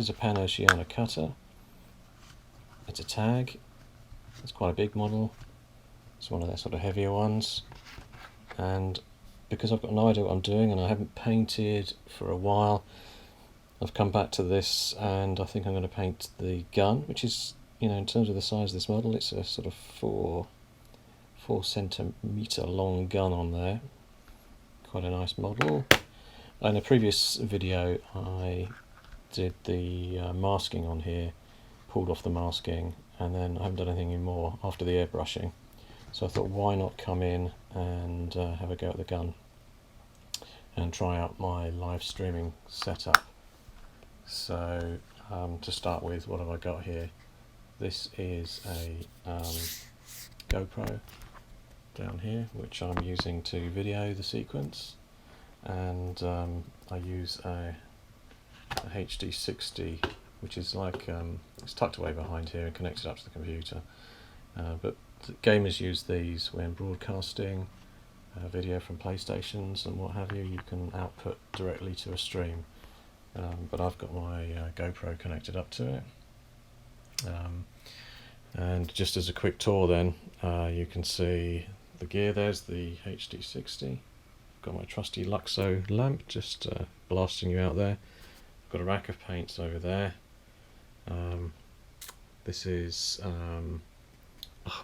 This is a Pan-Oceana cutter. It's a tag. It's quite a big model. It's one of their sort of heavier ones. And because I've got an idea what I'm doing and I haven't painted for a while, I've come back to this and I think I'm going to paint the gun, which is, you know, in terms of the size of this model, it's a sort of 4 centimetre long gun on there. Quite a nice model. In a previous video I did the masking on here, pulled off the masking, and then I haven't done anything anymore after the airbrushing. So I thought, why not come in and have a go at the gun and try out my live streaming setup. So to start with, what have I got here? This is a GoPro down here, which I'm using to video the sequence, and I use a HD60, which is like it's tucked away behind here and connected up to the computer, but gamers use these when broadcasting video from PlayStations and what have you. You can output directly to a stream, but I've got my GoPro connected up to it. And just as a quick tour then, you can see the gear. There's the HD60. Got my trusty Luxo lamp just blasting you out there. Got a rack of paints over there. This is oh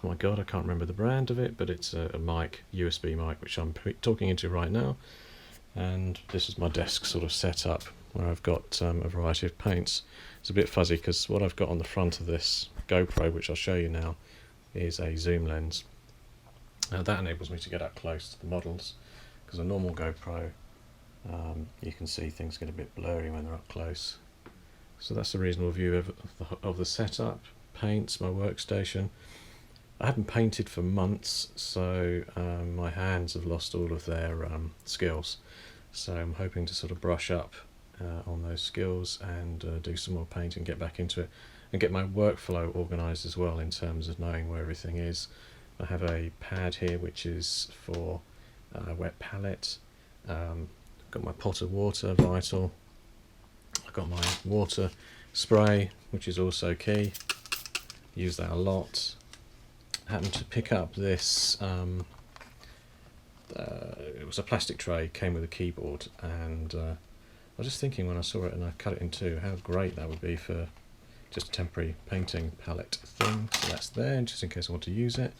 my god, I can't remember the brand of it, but it's a mic, USB mic, which I'm talking into right now. And this is my desk sort of setup, where I've got a variety of paints. It's a bit fuzzy because what I've got on the front of this GoPro, which I'll show you now, is a zoom lens. That enables me to get up close to the models, because a normal GoPro, you can see things get a bit blurry when they're up close. So that's a reasonable view of the setup, paints, my workstation. I haven't painted for months, so my hands have lost all of their skills. So I'm hoping to sort of brush up on those skills and do some more painting, get back into it, and get my workflow organised as well in terms of knowing where everything is. I have a pad here which is for wet palette. Got my pot of water, vital. I've got my water spray, which is also key. Use that a lot. Happened to pick up this, it was a plastic tray, came with a keyboard, and I was just thinking when I saw it and I cut it in two, how great that would be for just a temporary painting palette thing. So that's there, just in case I want to use it.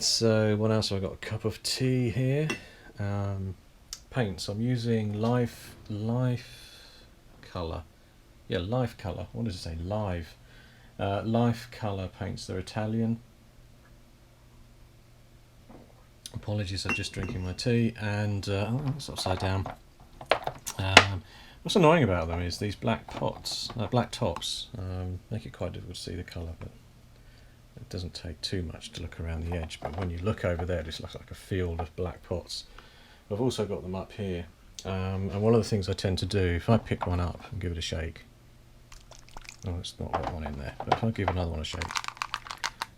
So what else have I got? A cup of tea here. Paints, I'm using Life Colour. Yeah, Life Colour. What does it say? Live. Life Colour paints. They're Italian. Apologies, I'm just drinking my tea, and oh, it's upside down. What's annoying about them is these black pots, black tops, make it quite difficult to see the colour, but it doesn't take too much to look around the edge. But when you look over there, it just looks like a field of black pots. I've also got them up here, and one of the things I tend to do, if I pick one up and give it a shake, oh, it's not got one in there, but if I give another one a shake,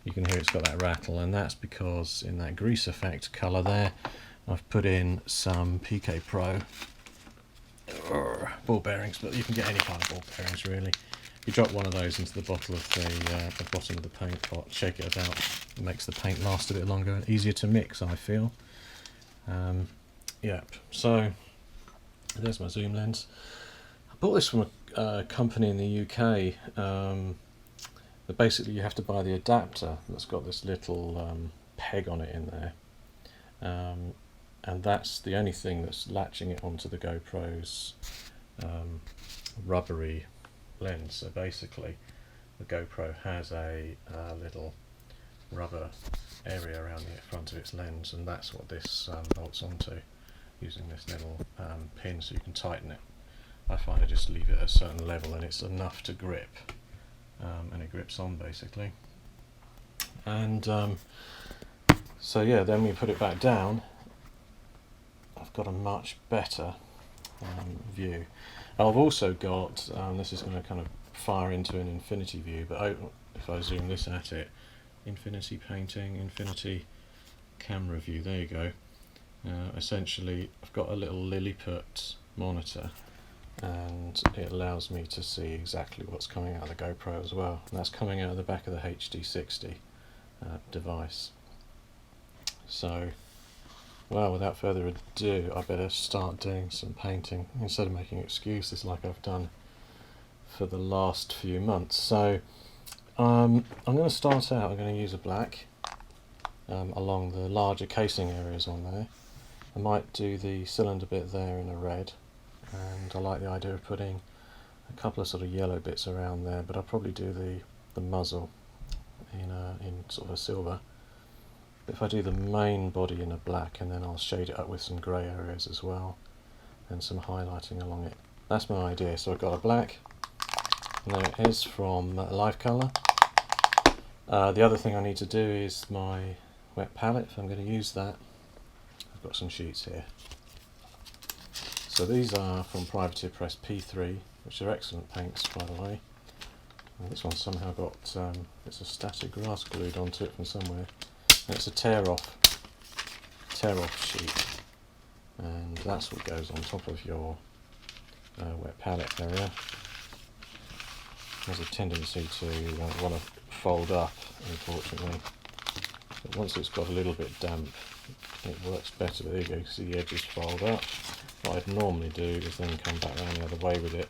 you can hear it's got that rattle, and that's because in that grease effect colour there, I've put in some PK Pro ball bearings, but you can get any kind of ball bearings really. You drop one of those into the bottom of the paint pot, shake it about, it makes the paint last a bit longer and easier to mix, I feel. Yep, so there's my zoom lens. I bought this from a company in the UK, but basically you have to buy the adapter that's got this little peg on it in there, and that's the only thing that's latching it onto the GoPro's rubbery lens. So basically the GoPro has a little rubber area around the front of its lens, and that's what this bolts onto, using this little pin so you can tighten it. I find I just leave it at a certain level and it's enough to grip, and it grips on basically. And so yeah, then we put it back down, I've got a much better view. I've also got, this is going to kind of fire into an infinity view, but if I zoom this at it, infinity painting, infinity camera view, there you go. Essentially I've got a little Lilliput monitor and it allows me to see exactly what's coming out of the GoPro as well, and that's coming out of the back of the HD60 device. So, well, without further ado, I better start doing some painting instead of making excuses like I've done for the last few months. So I'm going to start out, I'm going to use a black along the larger casing areas on there. I might do the cylinder bit there in a red, and I like the idea of putting a couple of sort of yellow bits around there, but I'll probably do the muzzle in sort of a silver. But if I do the main body in a black, and then I'll shade it up with some grey areas as well, and some highlighting along it. That's my idea. So I've got a black, and there it is from Life Colour. The other thing I need to do is my wet palette, if I'm going to use that. I've got some sheets here. So these are from Privateer Press P3, which are excellent paints, by the way. And this one's somehow got it's a static glass glued onto it from somewhere. And it's a tear-off sheet, and that's what goes on top of your wet palette area. There's a tendency to want to fold up, unfortunately. But once it's got a little bit damp, it works better. There you go, see the edges fold up. What I'd normally do is then come back around the other way with it,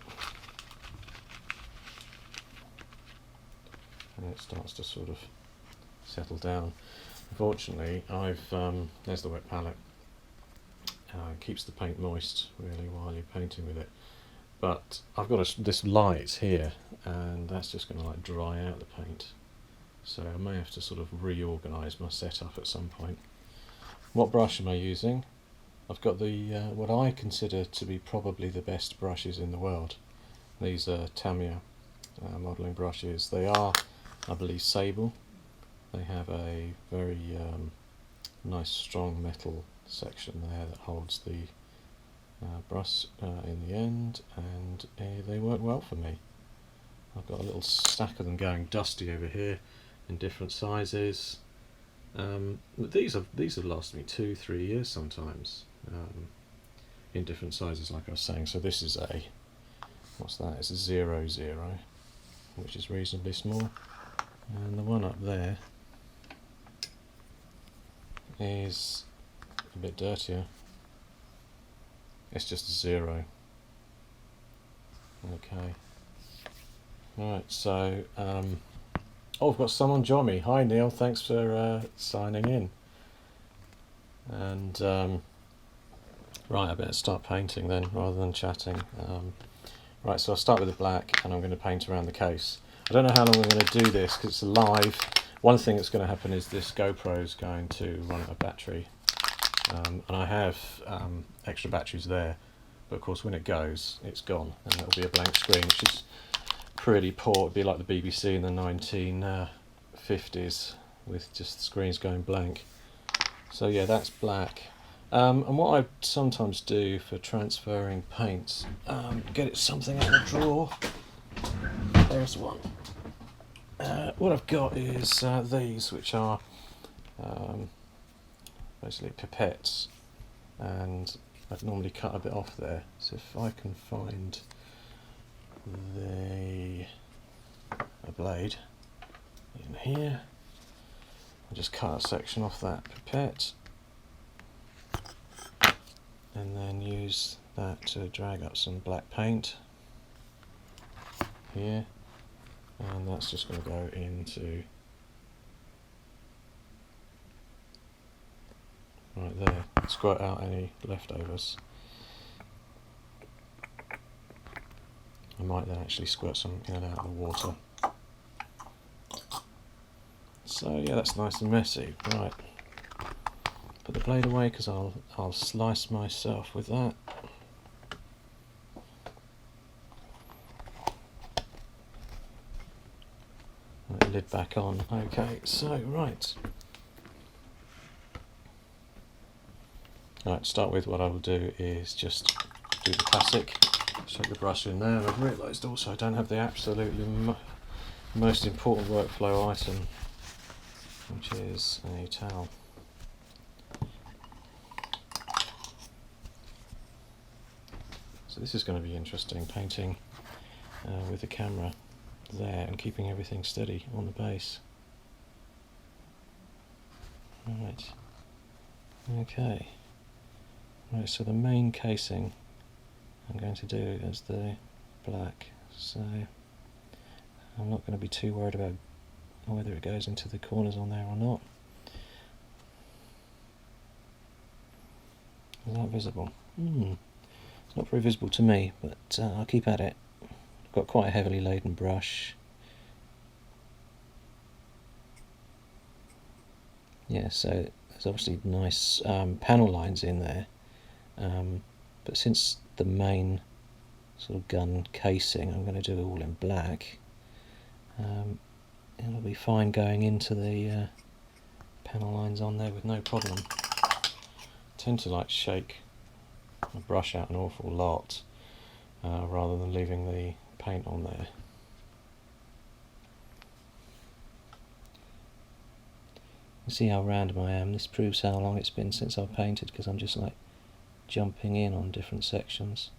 and it starts to sort of settle down. Unfortunately, there's the wet palette. It keeps the paint moist really while you're painting with it. But I've got this light here, and that's just going to like dry out the paint. So I may have to sort of reorganise my setup at some point. What brush am I using? I've got the what I consider to be probably the best brushes in the world. These are Tamiya modelling brushes. They are, I believe, sable. They have a very nice strong metal section there that holds the brush in the end, and they work well for me. I've got a little stack of them going dusty over here in different sizes. These have lasted me 2-3 years sometimes, in different sizes, like I was saying. So this is a, what's that? It's a 00, which is reasonably small, and the one up there is a bit dirtier. It's just a 0. Okay. Right, so oh, I've got someone join me. Hi Neil, thanks for signing in. And right, I better start painting then rather than chatting. Right, so I'll start with the black, and I'm going to paint around the case. I don't know how long I'm going to do this because it's live. One thing that's going to happen is this GoPro is going to run out of battery, and I have extra batteries there, but of course when it goes, it's gone, and it'll be a blank screen, which is pretty poor. It'd be like the BBC in the 1950s with just screens going blank. So yeah, that's black. And what I sometimes do for transferring paints, get it something out of the drawer. There's one. What I've got is these, which are basically pipettes, and I'd normally cut a bit off there. So if I can find a blade in here, I'll just cut a section off that pipette, and then use that to drag up some black paint here, and that's just going to go into right there. Squirt out any leftovers. I might then actually squirt some out of the water. So yeah, that's nice and messy. Right, put the blade away because I'll slice myself with that. Right, lid back on. Okay, so right. Right, to start with, what I will do is just do the classic. Shake the brush in there. I've realised also I don't have the absolutely most important workflow item, which is a towel. So this is going to be interesting, painting with the camera there and keeping everything steady on the base. Right, okay. Right, so the main casing I'm going to do is the black, so I'm not going to be too worried about whether it goes into the corners on there or not. Is that visible? It's not very visible to me, but I'll keep at it. I've got quite a heavily laden brush. Yeah, so there's obviously nice panel lines in there, but since the main sort of gun casing I'm going to do it all in black, it'll be fine going into the panel lines on there with no problem. I tend to like shake my brush out an awful lot rather than leaving the paint on there. You see how random I am. This proves how long it's been since I've painted, because I'm just like jumping in on different sections.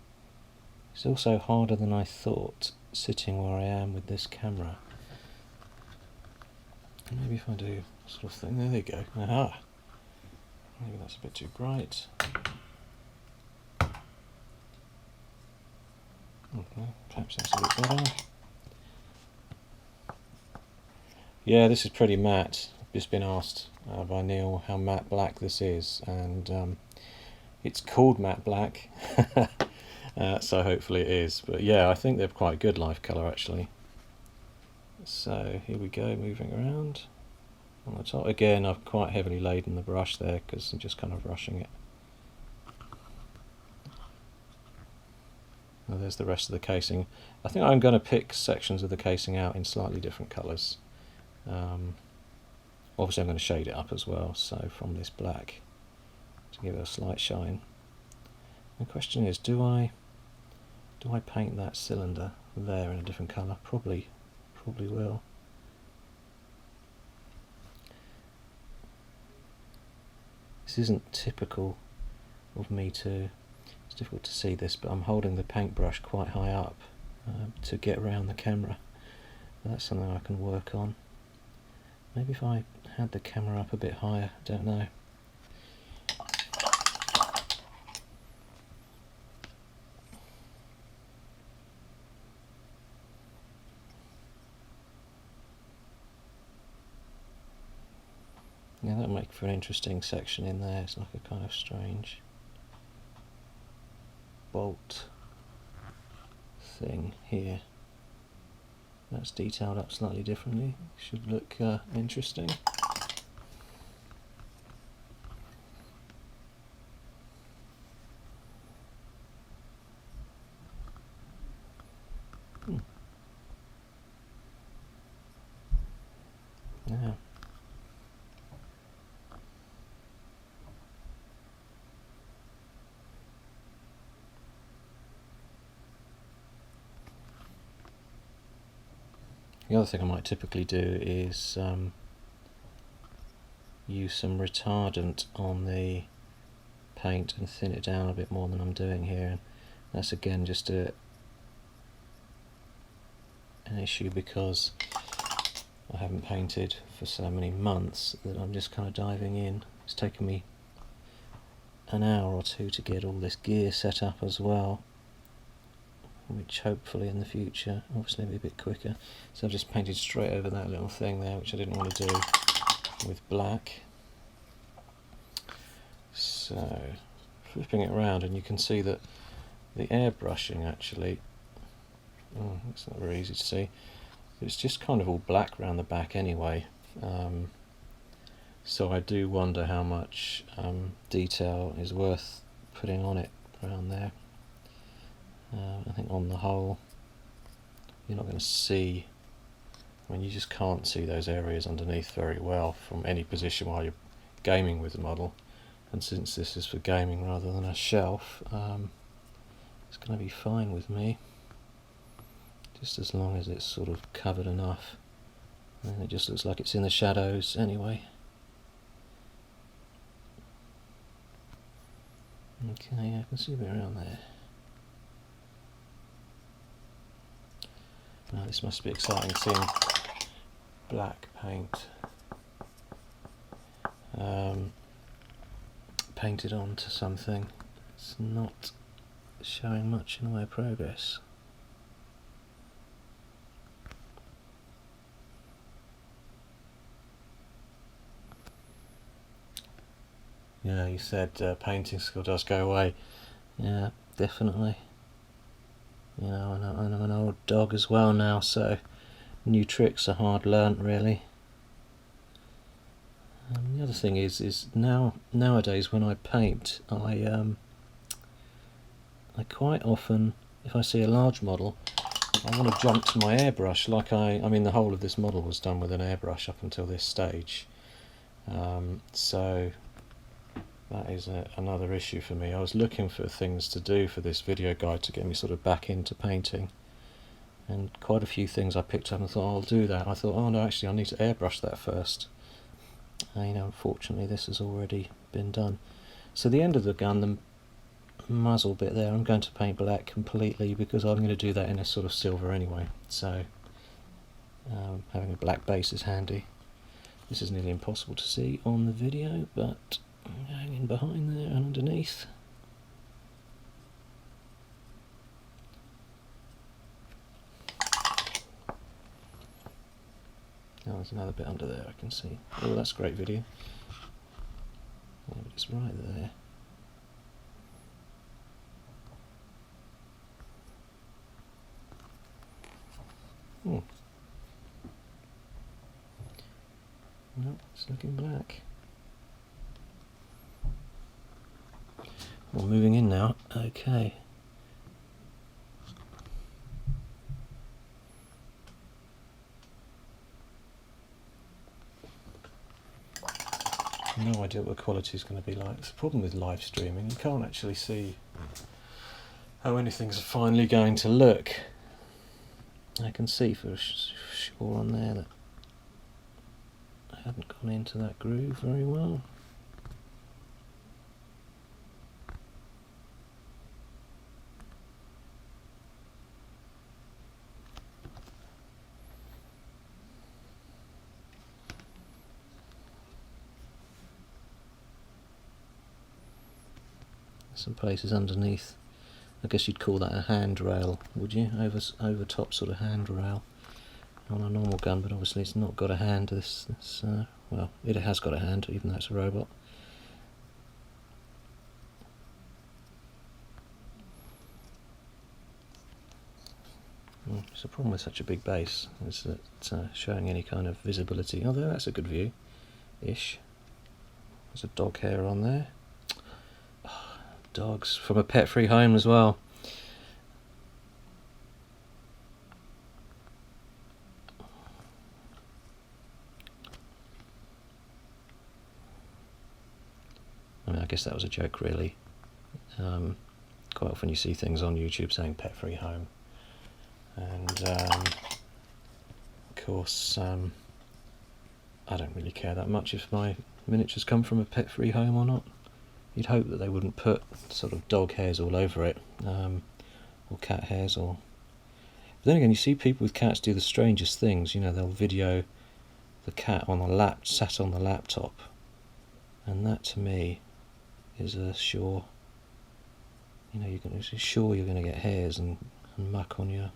It's also harder than I thought sitting where I am with this camera. Maybe if I do sort of thing, there they go. Aha! Maybe that's a bit too bright. Okay, perhaps that's a bit better. Yeah, this is pretty matte. I've just been asked by Neil how matte black this is, and it's called matte black, so hopefully it is. But yeah, I think they're quite good life colour actually. So here we go, moving around on the top. Again, I've quite heavily laden the brush there because I'm just kind of rushing it. Now there's the rest of the casing. I think I'm going to pick sections of the casing out in slightly different colours. Obviously I'm going to shade it up as well, so from this black to give it a slight shine. The question is, do I paint that cylinder there in a different colour? Probably will. This isn't typical of me to. It's difficult to see this, but I'm holding the paintbrush quite high up to get around the camera. That's something I can work on. Maybe if I had the camera up a bit higher, I don't know. Yeah, that'll make for an interesting section in there. It's like a kind of strange bolt thing here. That's detailed up slightly differently. Should look interesting. Now, the other thing I might typically do is use some retardant on the paint and thin it down a bit more than I'm doing here. And that's again just an issue because I haven't painted for so many months that I'm just kind of diving in. It's taken me an hour or two to get all this gear set up as well, which hopefully in the future obviously will be a bit quicker. So I've just painted straight over that little thing there, which I didn't want to do with black. So flipping it around, and you can see that the airbrushing actually, it's not very easy to see, it's just kind of all black around the back anyway. So I do wonder how much detail is worth putting on it around there. I think on the whole you're not going to see, I mean you just can't see those areas underneath very well from any position while you're gaming with the model, and since this is for gaming rather than a shelf, it's going to be fine with me, just as long as it's sort of covered enough, and it just looks like it's in the shadows anyway. Okay, I can see a bit around there. Now this must be exciting, seeing black paint painted onto something. It's not showing much in the way of progress. Yeah, you said painting skill does go away. Yeah, definitely. You know, and I'm an old dog as well now, so new tricks are hard learnt, really. The other thing is nowadays when I paint, I quite often, if I see a large model, I want to jump to my airbrush. Like I mean, the whole of this model was done with an airbrush up until this stage. So that is another issue for me. I was looking for things to do for this video guide to get me sort of back into painting, and quite a few things I picked up and thought, oh, I'll do that. I thought, oh no, actually I need to airbrush that first. You know, unfortunately this has already been done. So the end of the gun, the muzzle bit there, I'm going to paint black completely because I'm going to do that in a sort of silver anyway. So having a black base is handy. This is nearly impossible to see on the video, but I'm going in behind there and underneath. Oh, there's another bit under there I can see. Oh, that's great video. Yeah, but it's right there. No, it's looking black. Well, moving in now. Okay. No idea what the quality is going to be like. It's a problem with live streaming. You can't actually see how anything's finally going to look. I can see for sure on there that I haven't gone into that groove very well. Some places underneath. I guess you'd call that a handrail, would you? Over top sort of handrail on a normal gun, but obviously it's not got a hand. Well, it has got a hand, even though it's a robot. It's a problem with such a big base, is that showing any kind of visibility. Although that's a good view-ish. There's a dog hair on there. Dogs from a pet-free home as well. I mean, I guess that was a joke, really. Quite often you see things on YouTube saying pet-free home, and of course I don't really care that much if my miniatures come from a pet-free home or not. You'd hope that they wouldn't put sort of dog hairs all over it, or cat hairs, or... But then again, you see people with cats do the strangest things. You know, they'll video the cat on sat on the laptop, and that to me is a sure... You know, you're going to get hairs and muck on your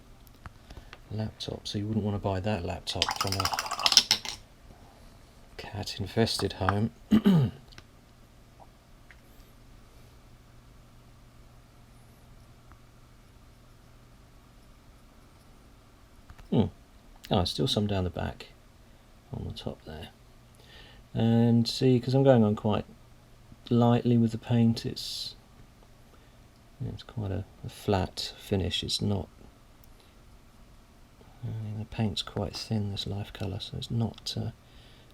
laptop, so you wouldn't want to buy that laptop from a cat-infested home. Oh, still some down the back on the top there. And see, because I'm going on quite lightly with the paint, it's quite a flat finish. It's not... the paint's quite thin, this life colour, so it's not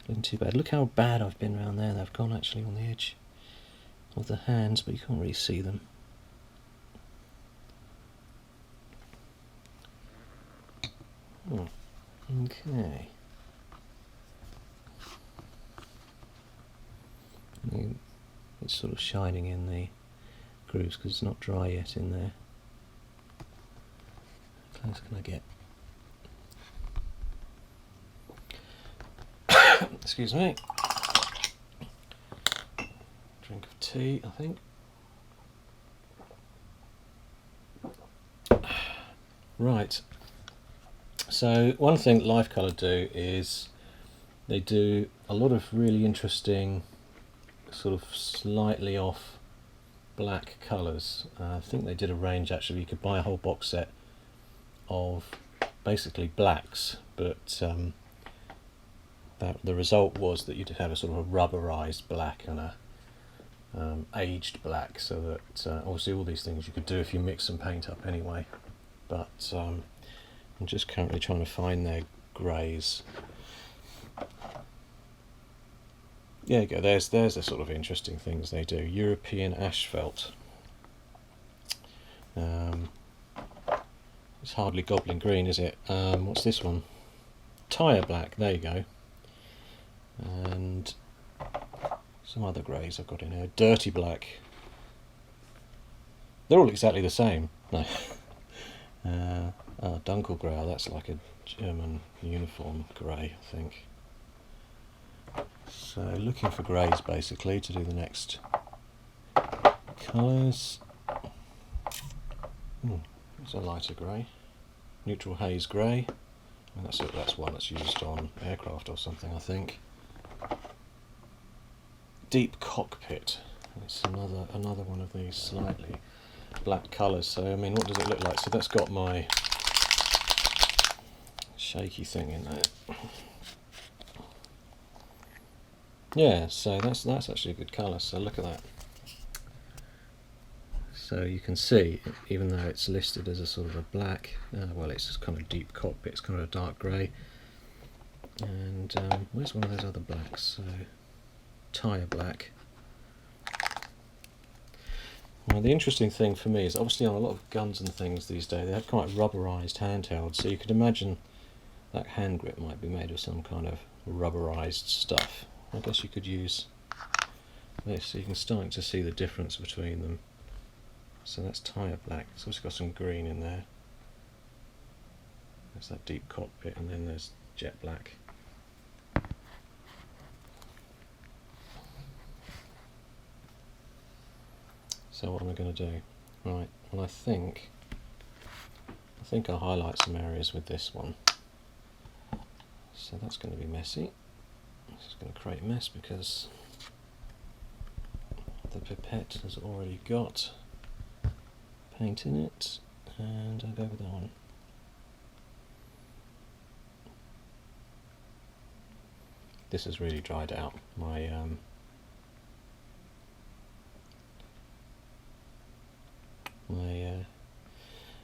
looking too bad. Look how bad I've been around there. They've gone actually on the edge of the hands, but you can't really see them. Okay. It's sort of shining in the grooves because it's not dry yet in there. How close can I get? Excuse me. Drink of tea, I think. Right. So one thing Life Colour do is they do a lot of really interesting sort of slightly off black colours. I think they did a range actually. You could buy a whole box set of basically blacks, but the result was that you'd have a sort of a rubberized black and a aged black, so that obviously all these things you could do if you mix some paint up anyway, but I'm just currently trying to find their greys. There you go, there's the sort of interesting things they do. European asphalt. It's hardly goblin green, is it? What's this one? Tyre black, there you go. And some other greys I've got in here. Dirty black. They're all exactly the same. No. Dunkelgrau, that's like a German uniform grey, I think. So looking for greys basically to do the next colours. It's a lighter grey. Neutral haze grey. And that's one that's used on aircraft or something, I think. Deep cockpit. It's another one of these slightly black colours. So I mean, what does it look like? So that's got my shaky thing in there. Yeah, so that's actually a good colour. So look at that. So you can see, even though it's listed as a sort of a black, well, it's just kind of deep cockpit. It's kind of a dark grey. And where's one of those other blacks? So tyre black. Well, the interesting thing for me is obviously on a lot of guns and things these days they have quite rubberized handhelds, so you could imagine that hand grip might be made of some kind of rubberized stuff. I guess you could use this, so you can start to see the difference between them. So that's tyre black. It's also got some green in there. There's that deep cockpit, and then there's jet black. So what am I going to do? Right, well I think I'll highlight some areas with this one. So that's going to be messy. This is going to create a mess because the pipette has already got paint in it, and I'll go with that one. This has really dried out. My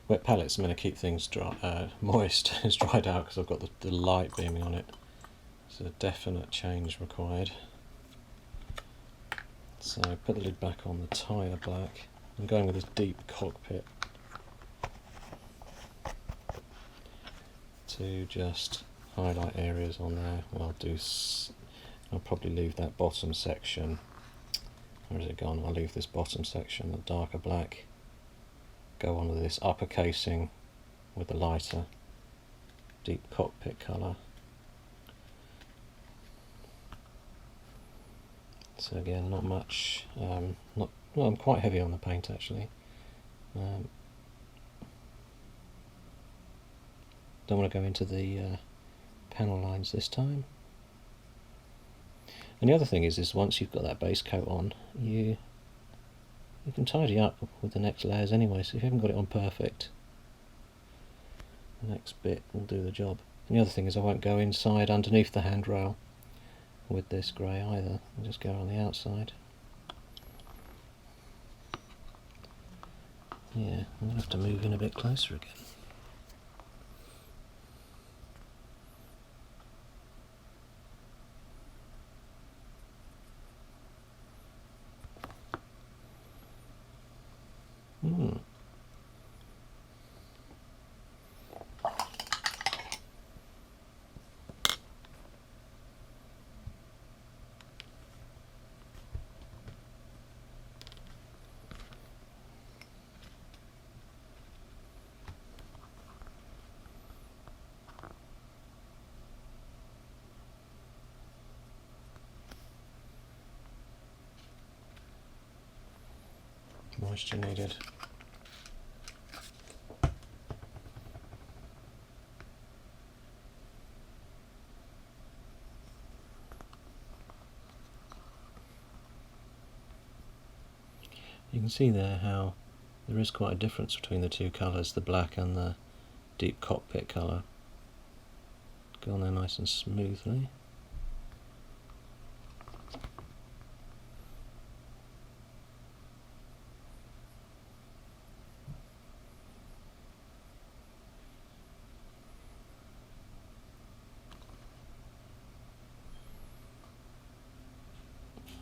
wet palettes are going to keep things dry, moist. It's dried out because I've got the light beaming on it. So a definite change required. So put the lid back on the tyre black. I'm going with this deep cockpit to just highlight areas on there. What I'll probably leave that bottom section. Where has it gone? I'll leave this bottom section, the darker black. Go on with this upper casing with the lighter deep cockpit colour. So again, not much. Well, I'm quite heavy on the paint actually. Don't want to go into the panel lines this time. And the other thing is once you've got that base coat on, you can tidy up with the next layers anyway, so if you haven't got it on perfect, the next bit will do the job. And the other thing is I won't go inside underneath the handrail with this grey either, I'll just go on the outside. Yeah, I'm going to have to move in a bit closer again. moisture needed. You can see there how there is quite a difference between the two colours, the black and the deep cockpit colour. Go on there nice and smoothly.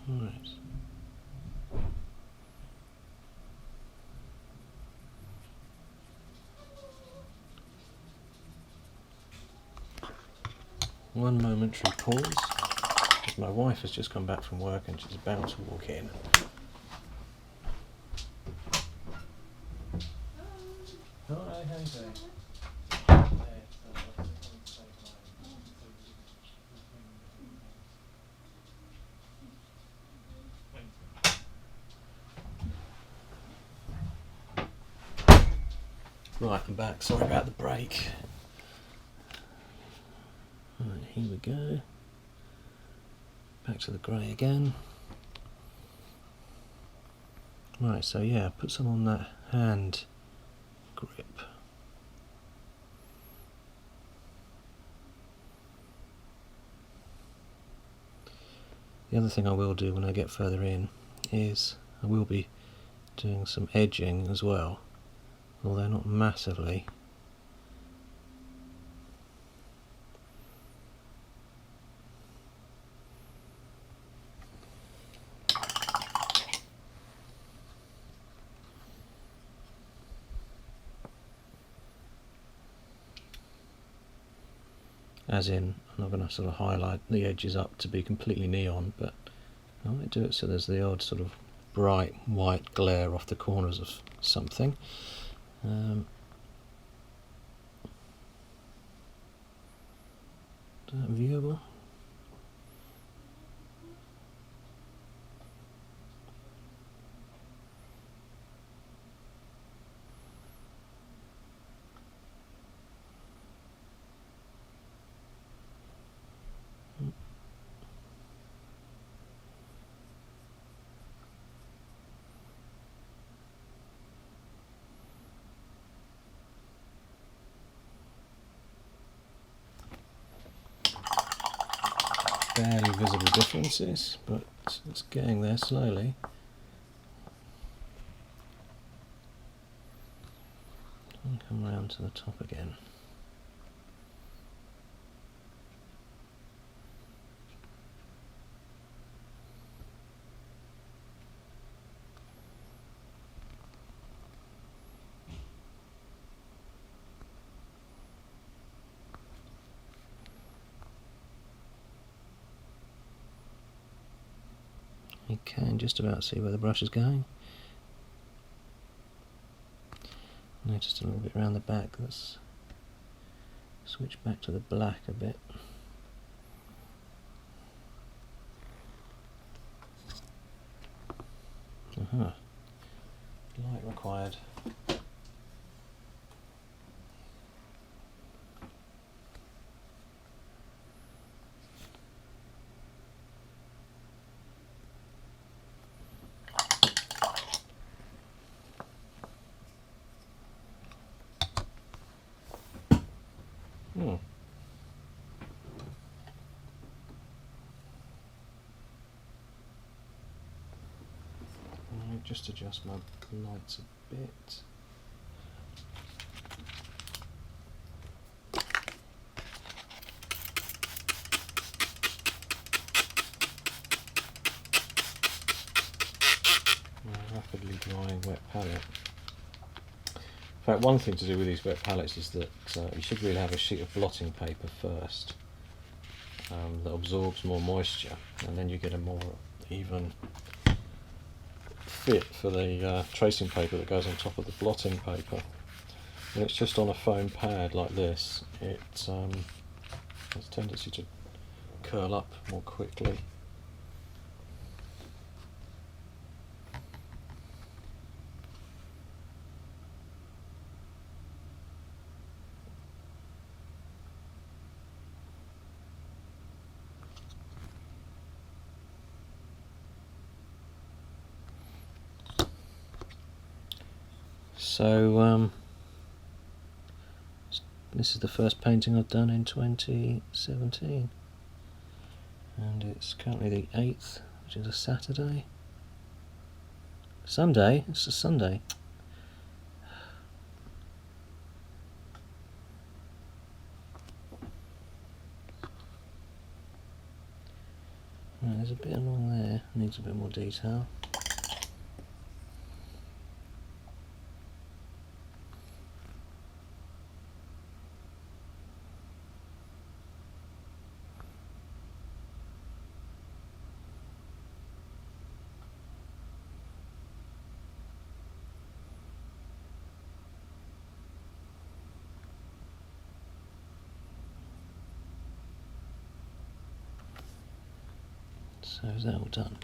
Right. One momentary pause, because my wife has just come back from work and she's about to walk in. Hi, how you doing? Right, I'm back. Sorry about the break. Right, here we go. Back to the grey again. Right, so yeah, put some on that hand grip. The other thing I will do when I get further in is I will be doing some edging as well, although not massively. As in, I'm not going to sort of highlight the edges up to be completely neon, but I might do it so there's the odd sort of bright white glare off the corners of something. Is that viewable? Barely visible differences, but it's getting there slowly. And come round to the top again. You can just about see where the brush is going. Now just a little bit around the back. Let's switch back to the black a bit. Light required. Just adjust my lights a bit. Rapidly drying wet palette. In fact, one thing to do with these wet palettes is that you should really have a sheet of blotting paper first that absorbs more moisture, and then you get a more even fit for the tracing paper that goes on top of the blotting paper. When it's just on a foam pad like this, it has a tendency to curl up more quickly. So this is the first painting I've done in 2017, and it's currently the 8th, which is a Saturday. Sunday? It's a Sunday. Right, there's a bit along there, needs a bit more detail. So is that all done?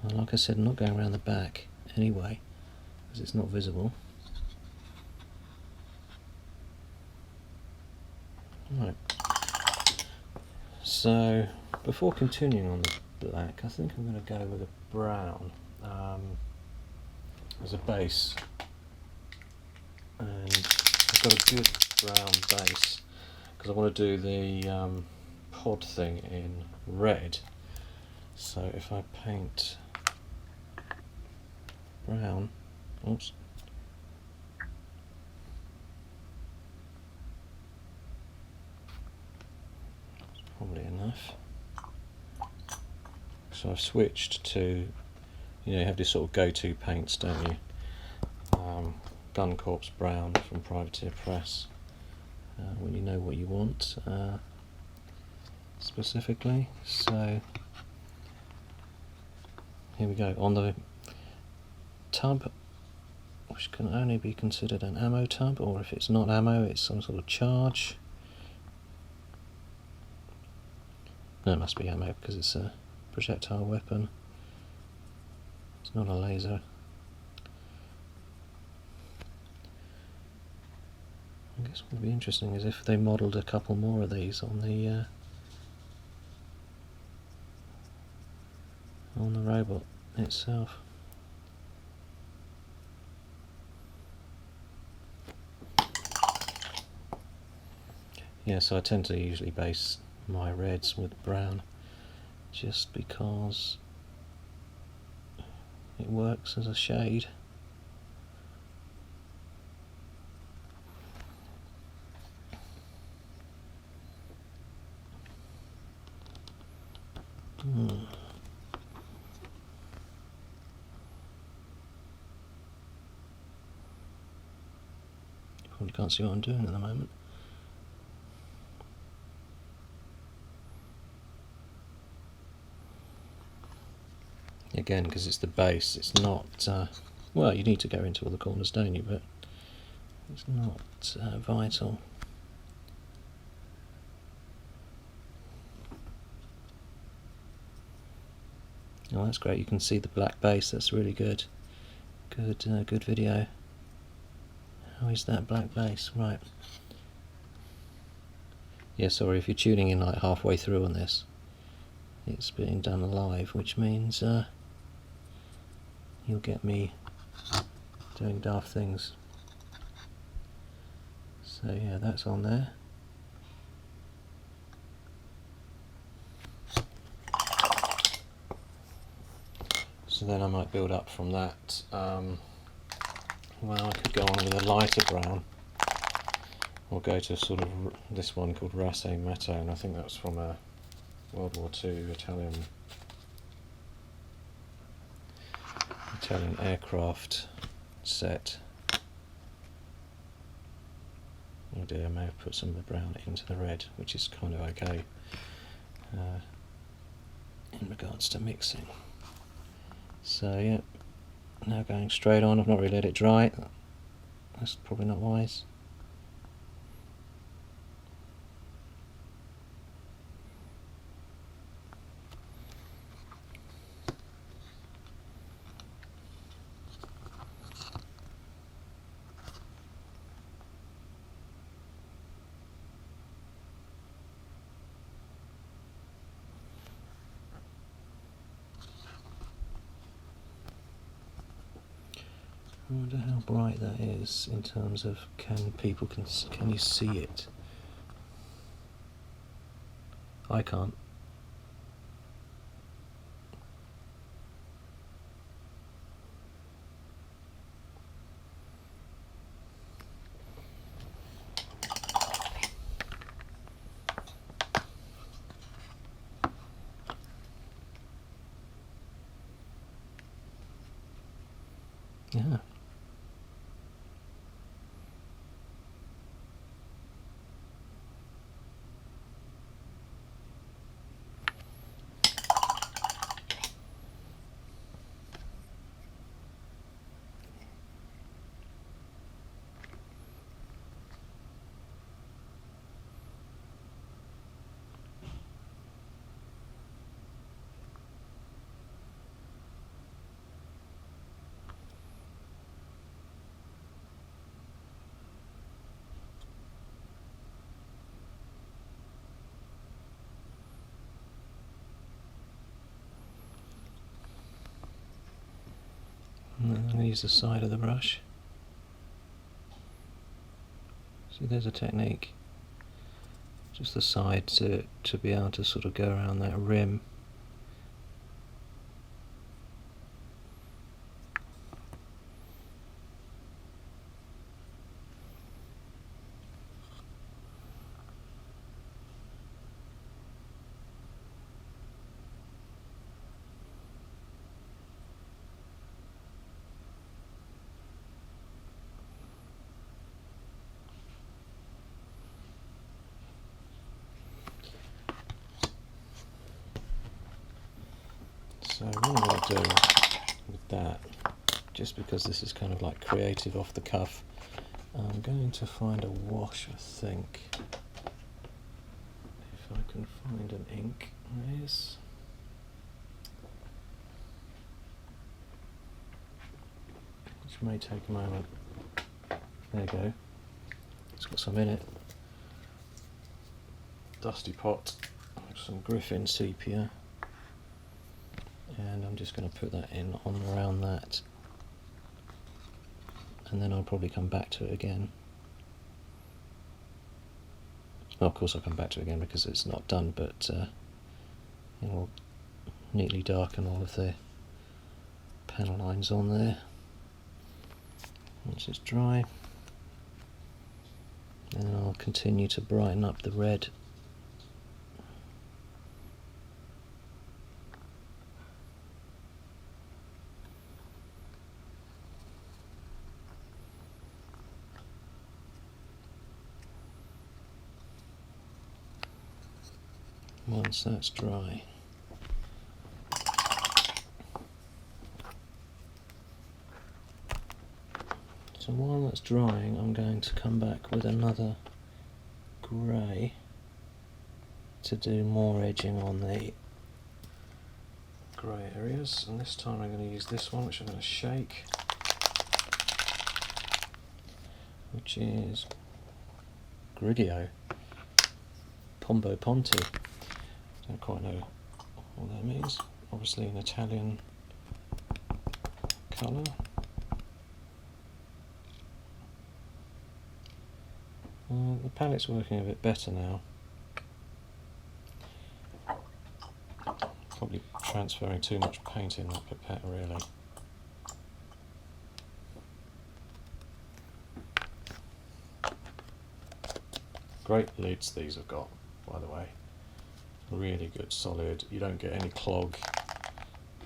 Well, like I said, I'm not going around the back anyway, because it's not visible. Right. So before continuing on the black, I think I'm going to go with a brown as a base, and I've got a good brown base because I want to do the pod thing in red. So if I paint brown, oops, that's probably enough. So I've switched to, you have this sort of go-to paints, don't you? Gun Corpse Brown from Privateer Press, when you know what you want specifically. So here we go, on the tub, which can only be considered an ammo tub, or if it's not ammo, it's some sort of charge. No, it must be ammo because it's a projectile weapon. It's not a laser. I guess what would be interesting is if they modelled a couple more of these on the robot itself. Yeah, so I tend to usually base my reds with brown just because it works as a shade. Probably can't see what I'm doing at the moment. Again, because it's the base, it's not, well, you need to go into all the corners, don't you, but it's not vital. Oh, that's great, you can see the black base, that's really good. Good video. How is that black base? Right. Yeah, sorry, if you're tuning in like halfway through on this, it's being done live, which means you'll get me doing daft things. So yeah, that's on there. So then I might build up from that. Well, I could go on with a lighter brown, or go to sort of this one called Rasse Matto, and I think that's from a World War II Italian aircraft set. Oh dear, I may have put some of the brown into the red, which is kind of okay in regards to mixing. So yeah, now going straight on. I've not really let it dry. That's probably not wise. I wonder how bright that is in terms of can you see it? I can't. Yeah. And then I'm going to use the side of the brush. See, there's a technique. Just the side to be able to sort of go around that rim. So what I'm going to do with that, just because this is kind of like creative off the cuff, I'm going to find a wash, I think. If I can find an ink, there is. Which may take a moment. There you go. It's got some in it. Dusty pot, some Griffin sepia. And I'm just going to put that in on around that, and then I'll probably come back to it again. Well, of course I'll come back to it again because it's not done, but it'll neatly darken all of the panel lines on there once it's dry, and then I'll continue to brighten up the red. Once that's dry, so while that's drying, I'm going to come back with another grey to do more edging on the grey areas, and this time I'm going to use this one, which I'm going to shake, which is Grigio Pombo Ponte. Don't quite know what that means. Obviously an Italian colour. The palette's working a bit better now. Probably transferring too much paint in that pipette, really. Great lids these have got, by the way. Really good, solid. You don't get any clog.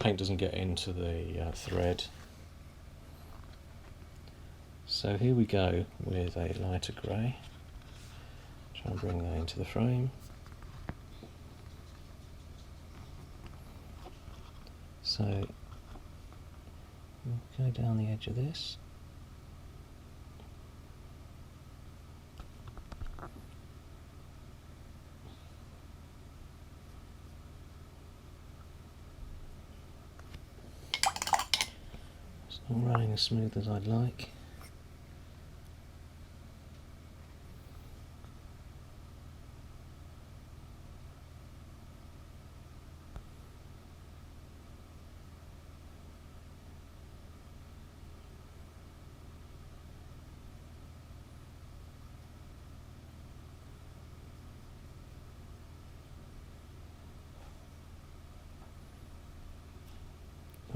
Paint doesn't get into the thread. So here we go with a lighter grey. Try and bring that into the frame. So we'll go down the edge of this. It's not running as smooth as I'd like.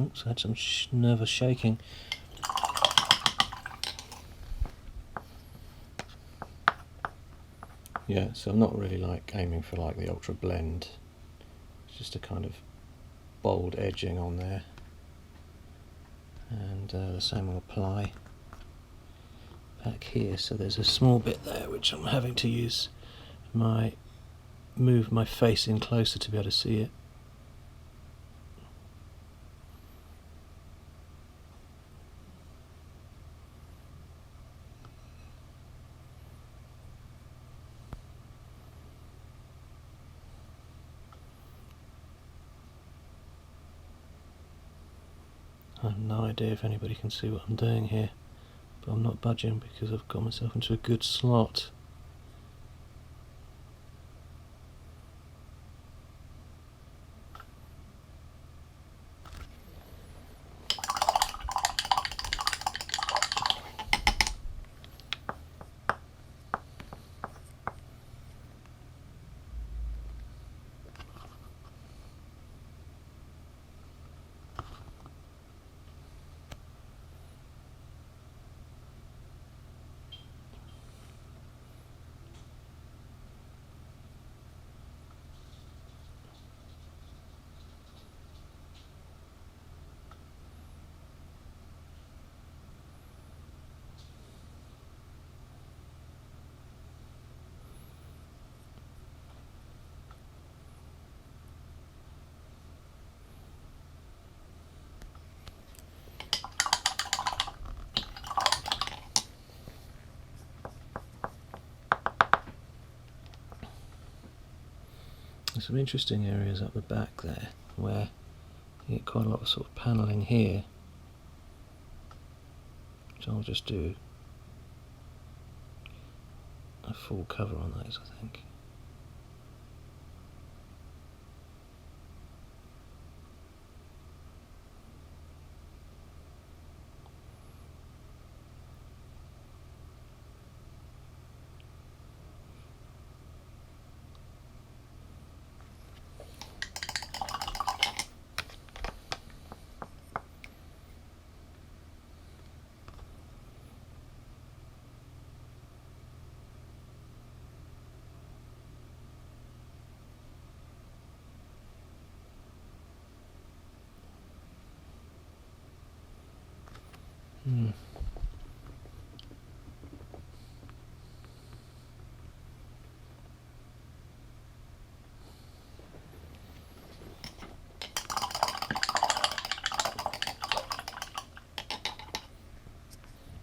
Oops, I had some nervous shaking. Yeah, so I'm not really like aiming for like the ultra blend. It's just a kind of bold edging on there, and the same will apply back here. So there's a small bit there which I'm having to move my face in closer to be able to see it. I have no idea if anybody can see what I'm doing here, but I'm not budging because I've got myself into a good slot. There's some interesting areas up the back there where you get quite a lot of sort of panelling here, so I'll just do a full cover on those, I think.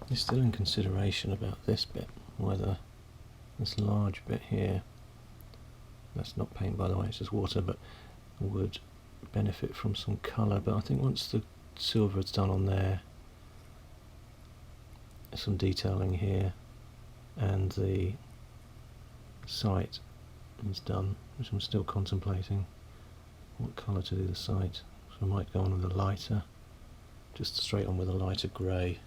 You're still in consideration about this bit, whether this large bit here, that's not paint by the way, it's just water, but would benefit from some colour. But I think once the silver is done on there, some detailing here, and the sight is done, which I'm still contemplating what colour to do the sight. So I might go on with a lighter, just straight on with a lighter grey.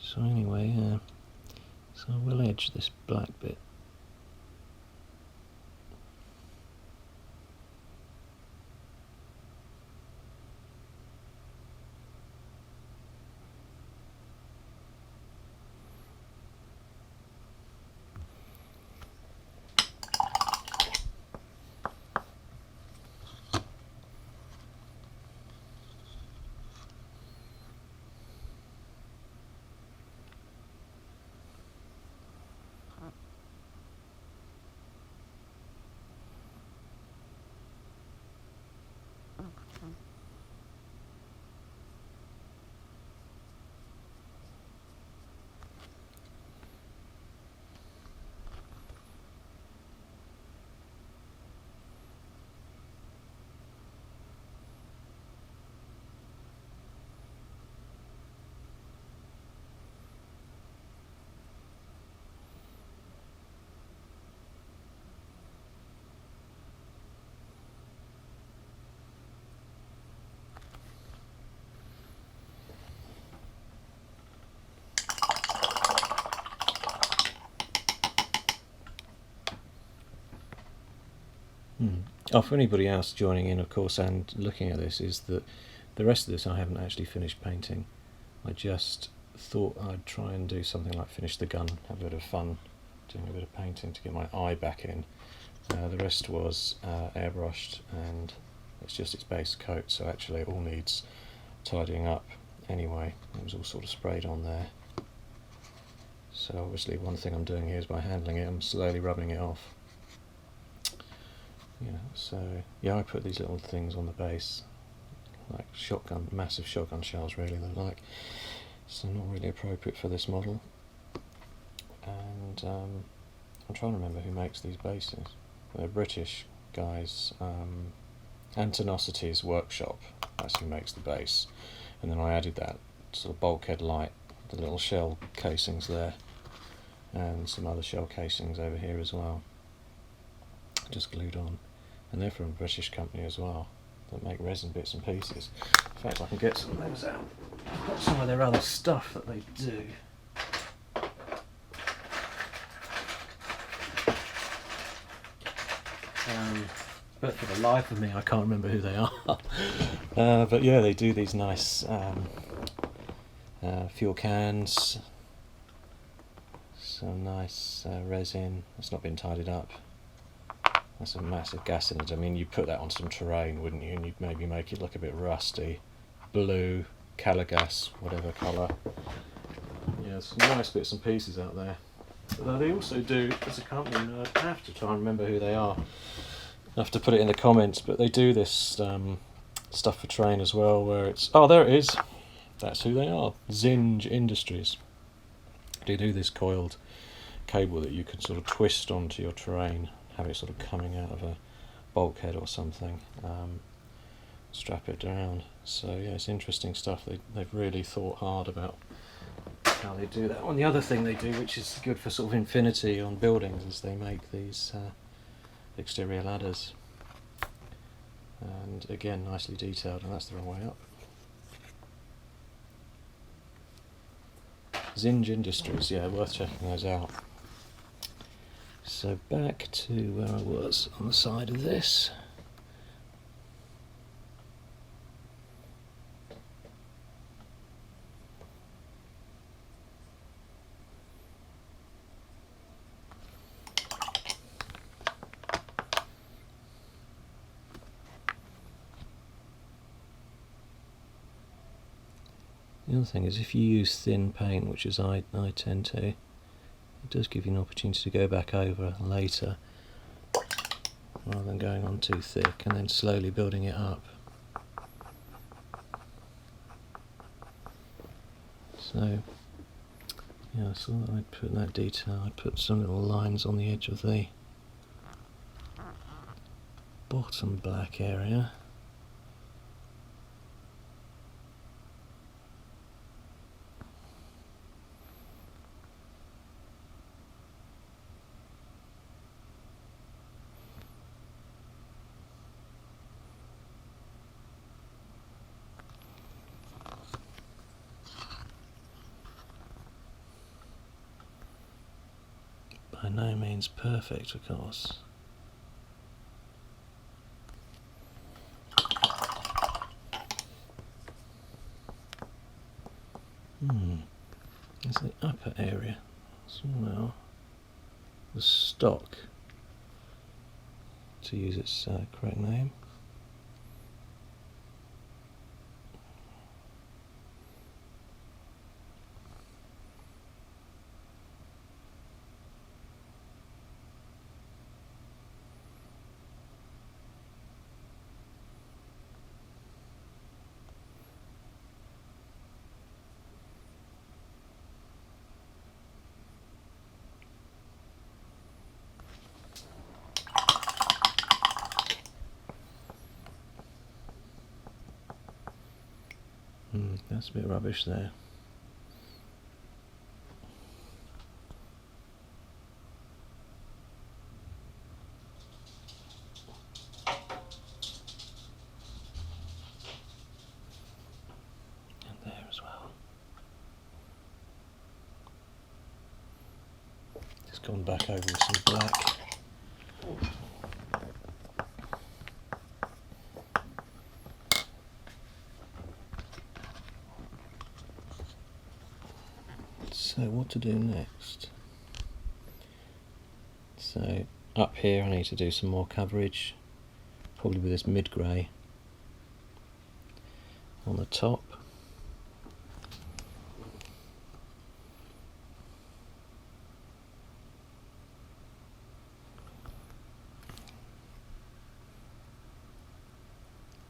So anyway, so I will edge this black bit. Oh, for anybody else joining in, of course, and looking at this, is that the rest of this I haven't actually finished painting. I just thought I'd try and do something like finish the gun, have a bit of fun doing a bit of painting to get my eye back in. The rest was airbrushed, and it's just its base coat, so actually it all needs tidying up anyway. It was all sort of sprayed on there. So obviously one thing I'm doing here is by handling it, I'm slowly rubbing it off. Yeah, so yeah, I put these little things on the base, like shotgun, massive shotgun shells really, they're like, so not really appropriate for this model. And I'm trying to remember who makes these bases. They're British guys, Antonosity's Workshop, that's who makes the base. And then I added that sort of bulkhead light, the little shell casings there, and some other shell casings over here as well, just glued on. And they're from a British company as well, that make resin bits and pieces. In fact, I can get some of those out. I've got some of their other stuff that they do. But for the life of me, I can't remember who they are. But yeah, they do these nice fuel cans, some nice resin. It's not been tidied up. That's a massive gas cylinder. I mean, you'd put that on some terrain, wouldn't you? And you'd maybe make it look a bit rusty. Blue, colour-gas, whatever colour. Yeah, some nice bits and pieces out there. But they also do, as a company, and I have to try and remember who they are. I have to put it in the comments, but they do this stuff for terrain as well, where it's... Oh, there it is! That's who they are. Zinj Industries. They do this coiled cable that you can sort of twist onto your terrain, have it sort of coming out of a bulkhead or something, strap it down. So yeah, it's interesting stuff. They've really thought hard about how they do that. And the other thing they do, which is good for sort of infinity on buildings, is they make these exterior ladders. And again, nicely detailed, and that's the wrong way up. Zinj Industries, yeah, worth checking those out. So back to where I was on the side of this. The other thing is, if you use thin paint, which is I tend to, it does give you an opportunity to go back over later, rather than going on too thick and then slowly building it up. So yeah, I saw that I'd put that detail, I'd put some little lines on the edge of the bottom black area. By no means perfect, of course. It's the upper area as well. The stock, to use its correct name. That's a bit rubbish there. And there as well. Just gone back over with some black. So what to do next? So up here I need to do some more coverage, probably with this mid-grey on the top.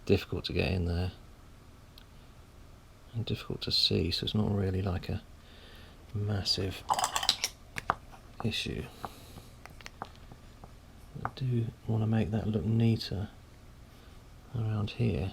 Difficult to get in there and difficult to see, so it's not really like a massive issue. I do want to make that look neater around here.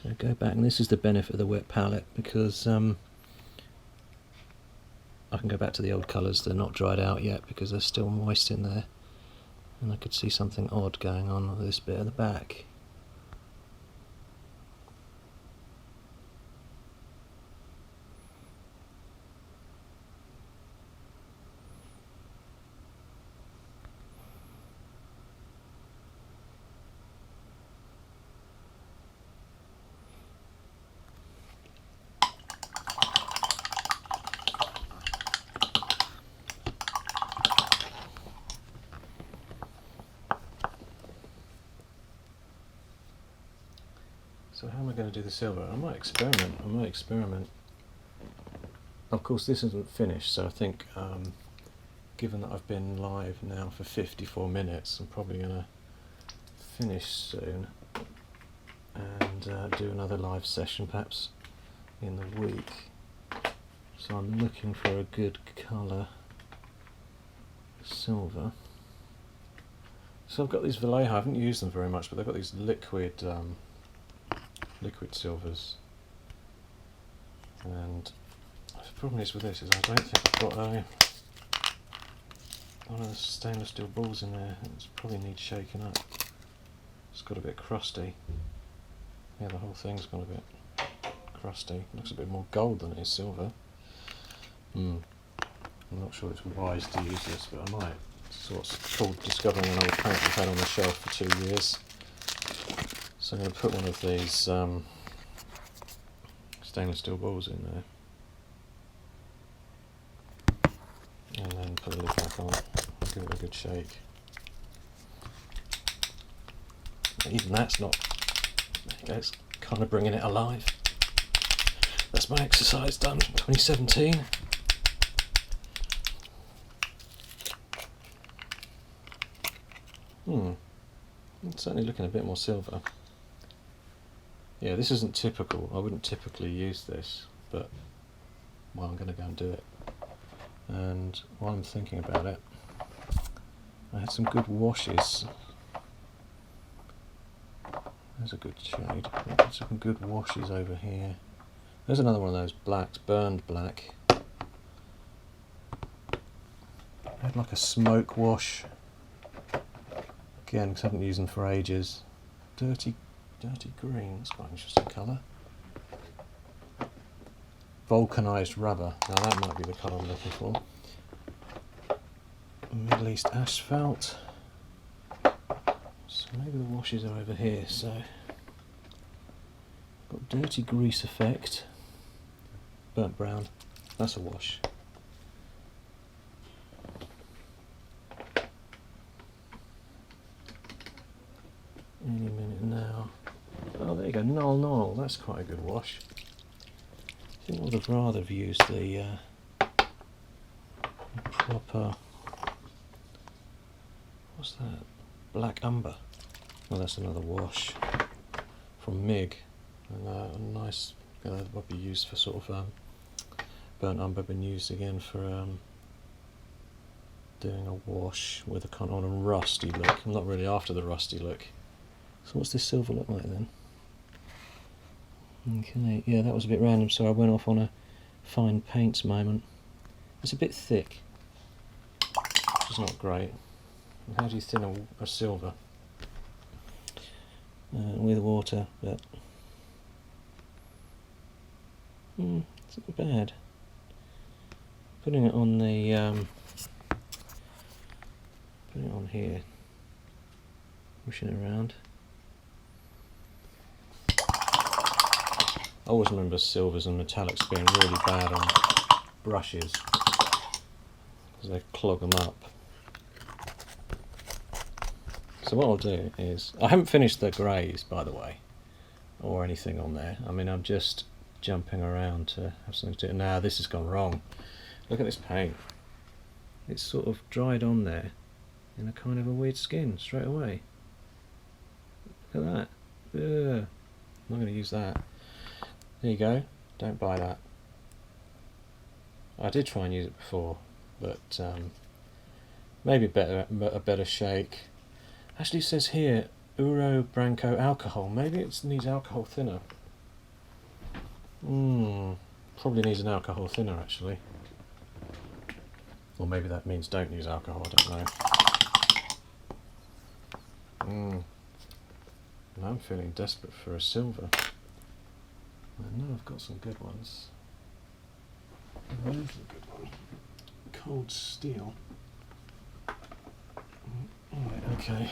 So go back, and this is the benefit of the wet palette, because I can go back to the old colours. They're not dried out yet because they're still moist in there, and I could see something odd going on with this bit at the back. So how am I going to do the silver? I might experiment. Of course this isn't finished, so I think given that I've been live now for 54 minutes, I'm probably going to finish soon and do another live session perhaps in the week. So I'm looking for a good colour silver. So I've got these Vallejo, I haven't used them very much, but they've got these liquid silvers, and the problem is with this is I don't think I've got one of the stainless steel balls in there. It probably needs shaking up. It's got a bit crusty. Yeah, the whole thing's got a bit crusty. Looks a bit more gold than it is silver. I'm not sure it's wise to use this, but I might. It's what's called discovering an old paint I've had on the shelf for 2 years. So I'm going to put one of these stainless steel balls in there, and then put the lid back on, give it a good shake. Even that's not, there you go, it's kind of bringing it alive. That's my exercise done from 2017. It's certainly looking a bit more silver. Yeah, this isn't typical. I wouldn't typically use this, but well, I'm going to go and do it. And while I'm thinking about it, I had some good washes. There's a good shade. Some good washes over here. There's another one of those blacks, burned black. I had like a smoke wash. Again, because I haven't used them for ages. Dirty green, that's quite an interesting colour. Vulcanised rubber, now that might be the colour I'm looking for. Middle East asphalt. So maybe the washes are over here, so got dirty grease effect. Burnt brown, that's a wash. Any minute now. Oh, there you go, Null, that's quite a good wash. I think I would have rather have used the proper, what's that, black umber. Well, that's another wash from MIG, and a nice, that would be used for sort of burnt umber, been used again for doing a wash with a kind of a rusty look. I'm not really after the rusty look. So what's this silver look like then? Okay, yeah, that was a bit random, so I went off on a fine paints moment. It's a bit thick, which is not great. How do you thin a silver? With water, but it's not bad. Putting it on the putting it on here, pushing it around. I always remember silvers and metallics being really bad on brushes because they clog them up. So what I'll do is, I haven't finished the greys by the way, or anything on there. I mean, I'm just jumping around to have something to do. Now this has gone wrong. Look at this paint. It's sort of dried on there in a kind of a weird skin straight away. Look at that. Ugh. I'm not going to use that. There you go. Don't buy that. I did try and use it before, but maybe a better shake. Actually, it says here Uro Branco alcohol. Maybe it needs alcohol thinner. Probably needs an alcohol thinner actually. Or maybe that means don't use alcohol. I don't know. And I'm feeling desperate for a silver. I know I've got some good ones. Where's the good one? Cold steel. Right, okay.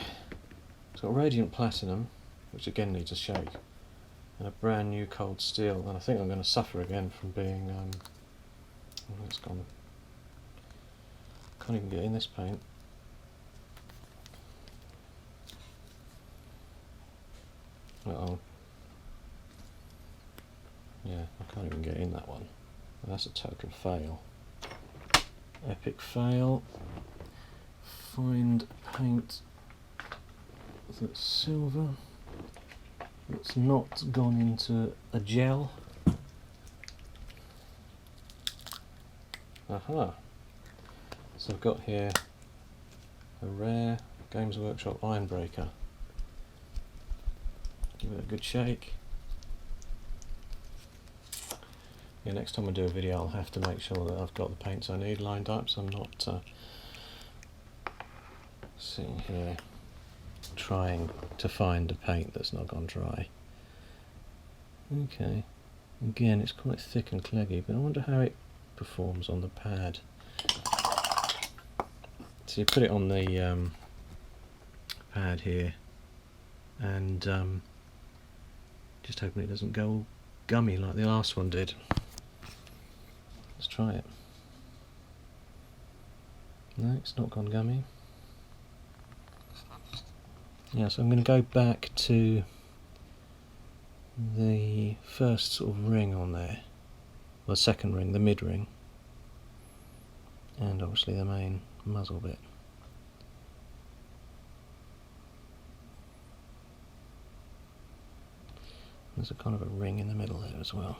It's got radiant platinum, which again needs a shake, and a brand new cold steel. And I think I'm going to suffer again from being. Oh, it's gone. Can't even get in this paint. Uh-oh. Yeah, I can't even get in that one. That's a total fail. Epic fail. Find paint that's silver. It's not gone into a gel. Aha. So I've got here a rare Games Workshop Ironbreaker. Give it a good shake. Yeah, next time I do a video I'll have to make sure that I've got the paints I need lined up, so I'm not sitting here trying to find a paint that's not gone dry. Okay, again it's quite thick and cleggy, but I wonder how it performs on the pad. So you put it on the pad here and just hoping it doesn't go all gummy like the last one did. Let's try it. No, it's not gone gummy. Yeah, so I'm going to go back to the first sort of ring on there, the second ring, the mid ring, and obviously the main muzzle bit. There's a kind of a ring in the middle there as well.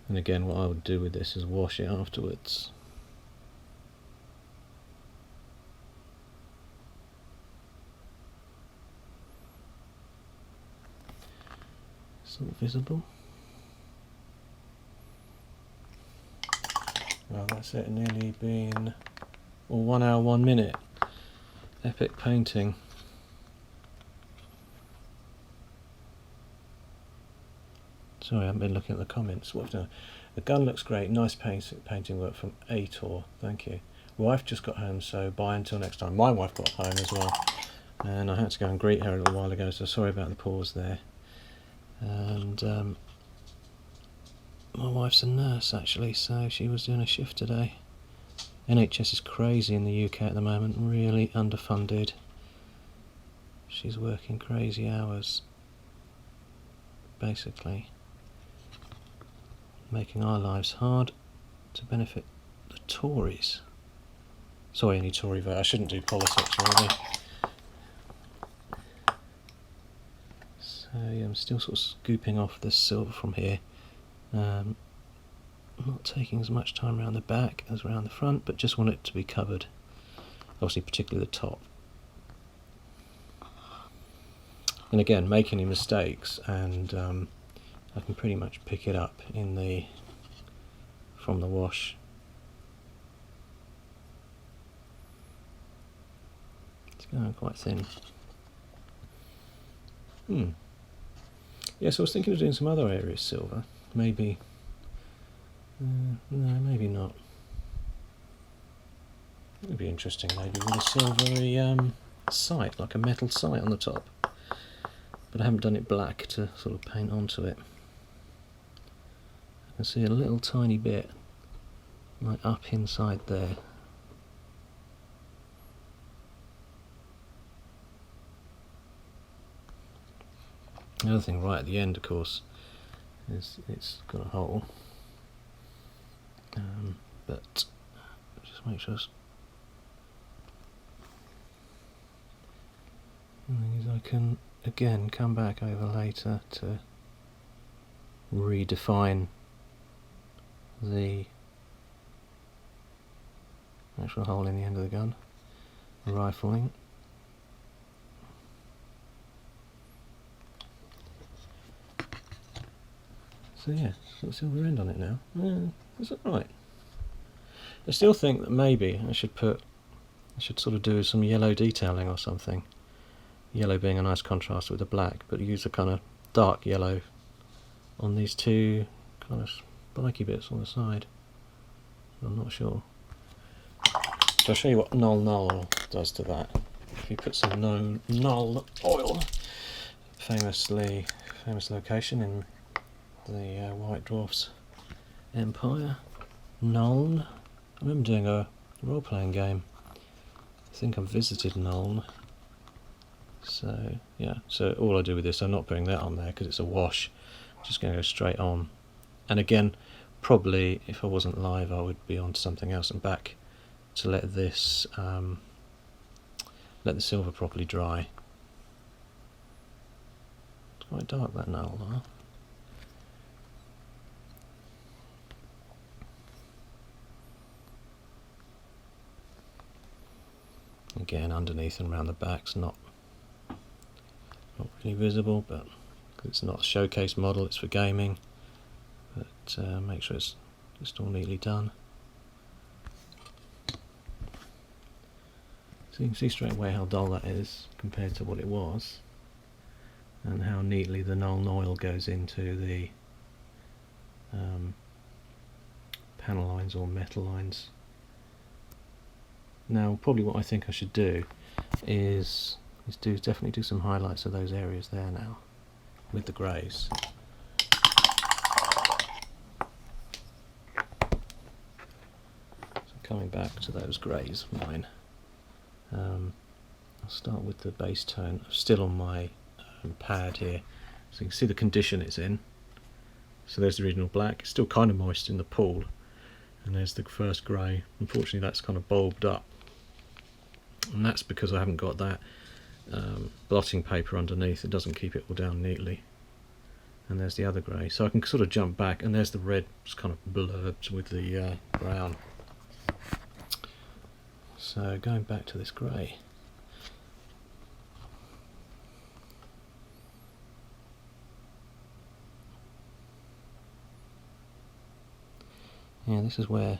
And again, what I would do with this is wash it afterwards. It's all visible. Well, that's it, nearly been 1 hour 1 minute. Epic painting. Sorry, I haven't been looking at the comments. What I've done. The gun looks great. Nice painting work from Ator. Thank you. Wife just got home, so bye until next time. My wife got home as well, and I had to go and greet her a little while ago, so sorry about the pause there. And my wife's a nurse actually, so she was doing a shift today. NHS is crazy in the UK at the moment, really underfunded. She's working crazy hours, basically making our lives hard to benefit the Tories. Sorry, any Tory vote. I shouldn't do politics really. So yeah, I'm still sort of scooping off this silver from here. I'm not taking as much time around the back as around the front, but just want it to be covered. Obviously, particularly the top. and again, make any mistakes, and I can pretty much pick it up from the wash. It's going quite thin. Yeah, so I was thinking of doing some other areas silver. Maybe, no, maybe not. It would be interesting, maybe with a silvery sight, like a metal sight on the top. But I haven't done it black to sort of paint onto it. I can see a little tiny bit, like up inside there. The other thing right at the end, of course, is it's got a hole. But just make sure. The thing is, I can again come back over later to redefine the actual hole in the end of the gun, rifling. So yeah, it's got a silver end on it now. Is that right? I still think that maybe I should sort of do some yellow detailing or something. Yellow being a nice contrast with the black, but use a kind of dark yellow on these two kind of spiky bits on the side. I'm not sure. So I'll show you what Null does to that. If you put some Null oil, famous location in the White Dwarfs Empire, Nuln. I remember doing a role-playing game. I think I've visited Nuln. So yeah, so all I do with this, I'm not putting that on there because it's a wash. I'm just going to go straight on. And again, probably if I wasn't live, I would be on to something else and back to let this let the silver properly dry. It's quite dark, that Null, huh? Again, underneath and around the back's not really visible, but it's not a showcase model, it's for gaming. But make sure it's just all neatly done. So you can see straight away how dull that is compared to what it was, and how neatly the Null oil goes into the panel lines or metal lines. Now, probably what I think I should do is definitely do some highlights of those areas there now with the greys. So coming back to those greys of mine, I'll start with the base tone. I'm still on my pad here, so you can see the condition it's in. So there's the original black. It's still kind of moist in the pool, and there's the first grey. Unfortunately, that's kind of bulbed up, and that's because I haven't got that blotting paper underneath. It doesn't keep it all down neatly. And there's the other grey, so I can sort of jump back, and there's the red just kind of blurbed with the brown. So going back to this grey, yeah, this is where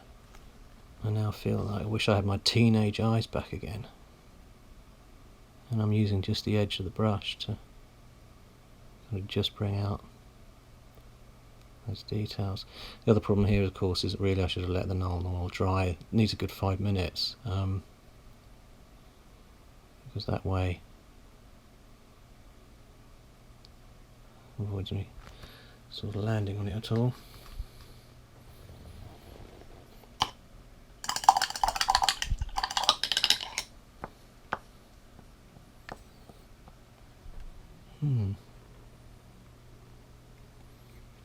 I now feel like I wish I had my teenage eyes back again. And I'm using just the edge of the brush to kind of just bring out those details. The other problem here, of course, is that really I should have let the Null oil dry. It needs a good 5 minutes, because that way avoids me sort of landing on it at all.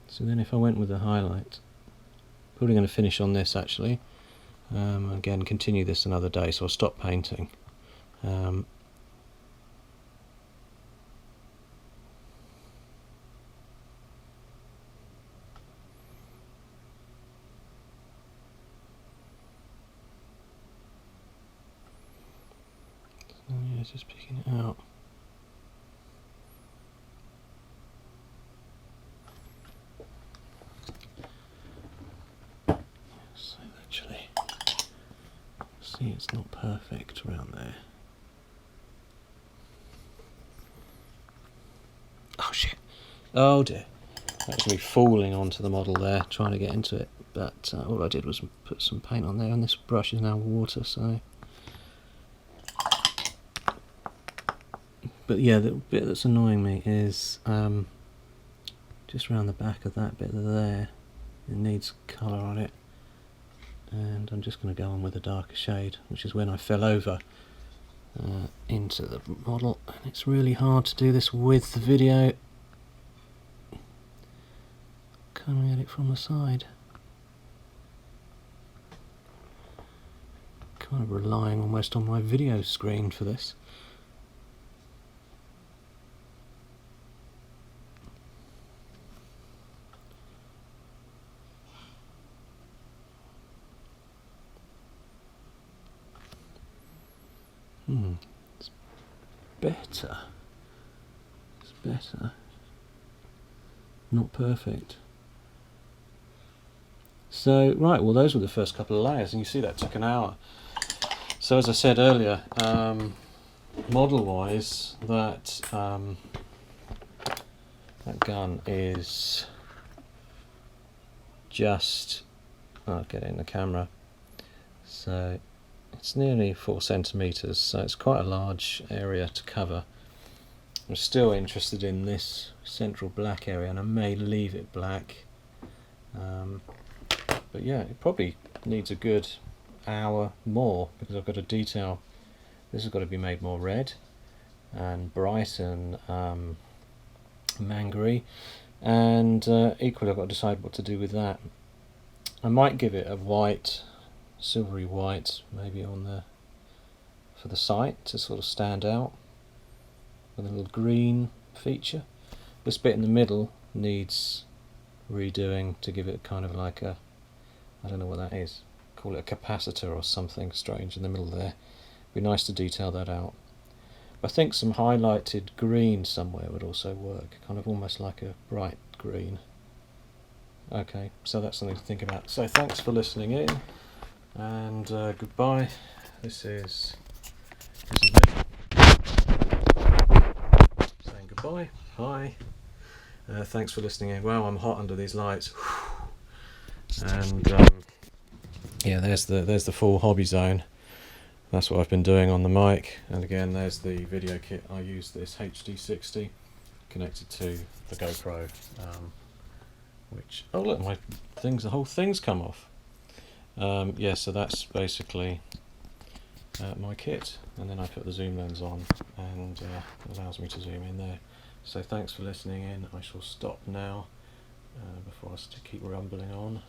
So then if I went with the highlight, probably going to finish on this actually, again continue this another day, so I'll stop painting. Yeah, just picking it out. See, it's not perfect around there. Oh shit. Oh dear. That was me falling onto the model there, trying to get into it. But all I did was put some paint on there, and this brush is now water, so... But yeah, the bit that's annoying me is just around the back of that bit there. It needs colour on it. And I'm just going to go on with a darker shade, which is when I fell over into the model. And it's really hard to do this with the video coming at it from the side. Kind of relying almost on my video screen for this. It's better. It's better. Not perfect. So, right, well those were the first couple of layers, and you see that took an hour. So as I said earlier, model-wise, that gun is just... I'll get it in the camera. So it's nearly 4 centimeters, so it's quite a large area to cover. I'm still interested in this central black area, and I may leave it black. But yeah, it probably needs a good hour more, because I've got to detail. This has got to be made more red and bright and mangery, and equally I've got to decide what to do with that. I might give it a white, silvery white, maybe on the for the sight to sort of stand out, with a little green feature. This bit in the middle needs redoing to give it kind of like a, I don't know what that is, call it a capacitor or something strange in the middle there. Be nice to detail that out. I think some highlighted green somewhere would also work, kind of almost like a bright green. Okay, so that's something to think about. So thanks for listening in, and goodbye. This is me saying goodbye. Hi. Thanks for listening in. Wow, I'm hot under these lights. And yeah, there's the full hobby zone. That's what I've been doing on the mic. And again, there's the video kit. I use this HD60 connected to the GoPro, which, oh look, my things, the whole thing's come off. Yeah, so that's basically my kit, and then I put the zoom lens on, and it allows me to zoom in there. So thanks for listening in. I shall stop now before I keep rumbling on.